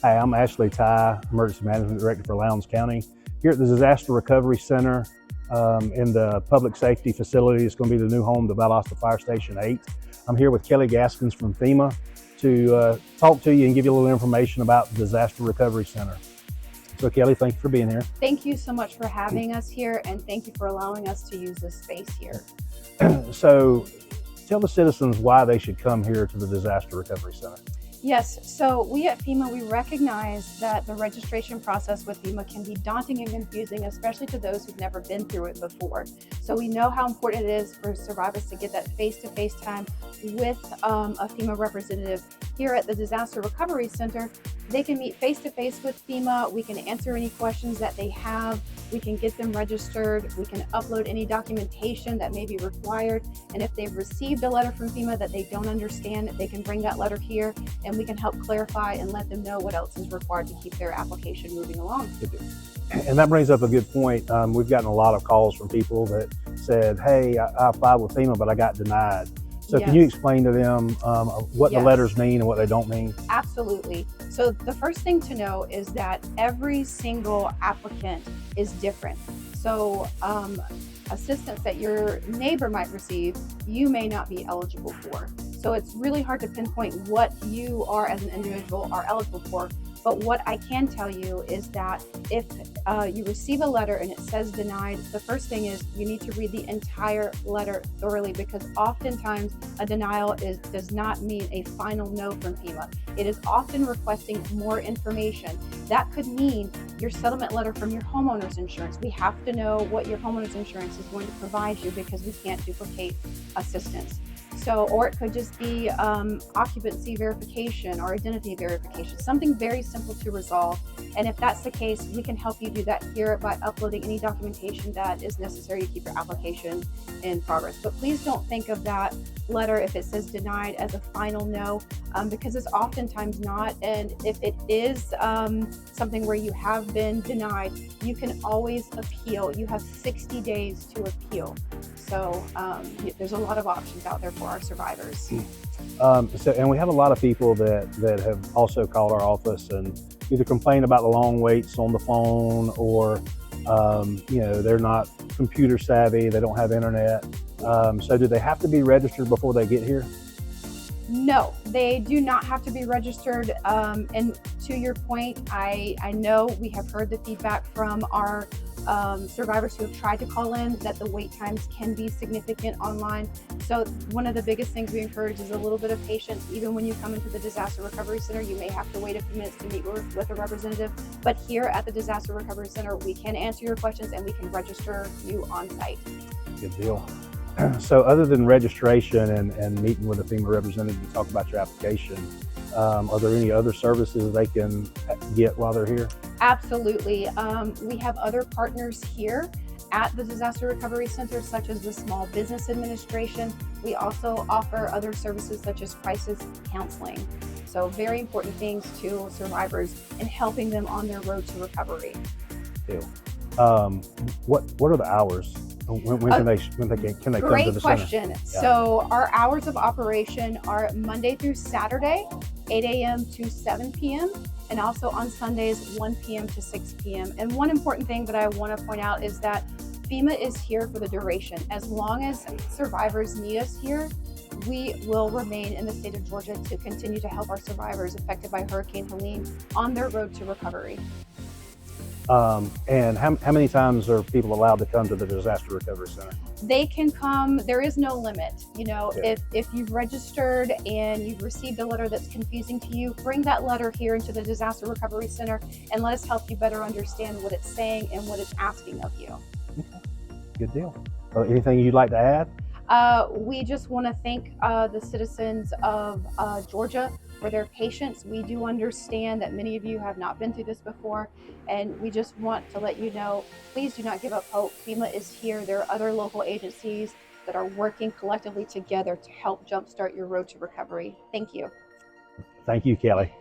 Hi, I'm Ashley Ty, Emergency Management Director for Lowndes County. Here at the Disaster Recovery Center in the public safety facility, it's going to be the new home to Valdosta Fire Station 8. I'm here with Kelly Gaskins from FEMA to talk to you and give you a little information about the Disaster Recovery Center. So Kelly, thank you for being here. Thank you so much for having us here, and thank you for allowing us to use this space here. So tell the citizens why they should come here to the Disaster Recovery Center. Yes, so we at FEMA, we recognize that the registration process with FEMA can be daunting and confusing, especially to those who've never been through it before. So we know how important it is for survivors to get that face-to-face time with a FEMA representative. Here at the Disaster Recovery Center, they can meet face-to-face with FEMA. We can answer any questions that they have. We can get them registered. We can upload any documentation that may be required. And if they've received a letter from FEMA that they don't understand, they can bring that letter here and we can help clarify and let them know what else is required to keep their application moving along. And that brings up a good point. We've gotten a lot of calls from people that said, hey, I applied with FEMA, but I got denied. So Yes. Can you explain to them what Yes. the letters mean and what they don't mean? Absolutely. So the first thing to know is that every single applicant is different. So assistance that your neighbor might receive, you may not be eligible for. So it's really hard to pinpoint what you are as an individual are eligible for. But what I can tell you is that if you receive a letter and it says denied, the first thing is you need to read the entire letter thoroughly, because oftentimes a denial does not mean a final no from FEMA. It is often requesting more information. That could mean your settlement letter from your homeowner's insurance. We have to know what your homeowner's insurance is going to provide you, because we can't duplicate assistance. So, or it could just be occupancy verification or identity verification, something very simple to resolve. And if that's the case, we can help you do that here by uploading any documentation that is necessary to keep your application in progress. But please don't think of that letter, if it says denied, as a final no, because it's oftentimes not. And if it is something where you have been denied, you can always appeal. You have 60 days to appeal. So there's a lot of options out there for our survivors. And we have a lot of people that have also called our office and either complain about the long waits on the phone, or they're not computer savvy, they don't have internet. So do they have to be registered before they get here? No, they do not have to be registered. And to your point, I know we have heard the feedback from our survivors who have tried to call in that the wait times can be significant online. So one of the biggest things we encourage is a little bit of patience. Even when you come into the Disaster Recovery Center, you may have to wait a few minutes to meet with a representative. But here at the Disaster Recovery Center, we can answer your questions and we can register you on site. Good deal. So other than registration and meeting with a FEMA representative to talk about your application, are there any other services they can get while they're here? Absolutely. We have other partners here at the Disaster Recovery Center, such as the Small Business Administration. We also offer other services such as crisis counseling. So very important things to survivors and helping them on their road to recovery. Deal. What are the hours? When can they come to the Great center? question. Yeah. So our hours of operation are Monday through Saturday, 8 a.m. to 7 p.m. and also on Sundays, 1 p.m. to 6 p.m. And one important thing that I want to point out is that FEMA is here for the duration. As long as survivors need us here, we will remain in the state of Georgia to continue to help our survivors affected by Hurricane Helene on their road to recovery. And how many times are people allowed to come to the Disaster Recovery Center? They can come, there is no limit. Yeah. If you've registered and you've received a letter that's confusing to you, bring that letter here into the Disaster Recovery Center and let us help you better understand what it's saying and what it's asking of you. Okay. Good deal. Anything you'd like to add? We just want to thank the citizens of Georgia for their patience. We do understand that many of you have not been through this before, and we just want to let you know, please do not give up hope. FEMA is here. There are other local agencies that are working collectively together to help jumpstart your road to recovery. Thank you. Thank you, Kelly.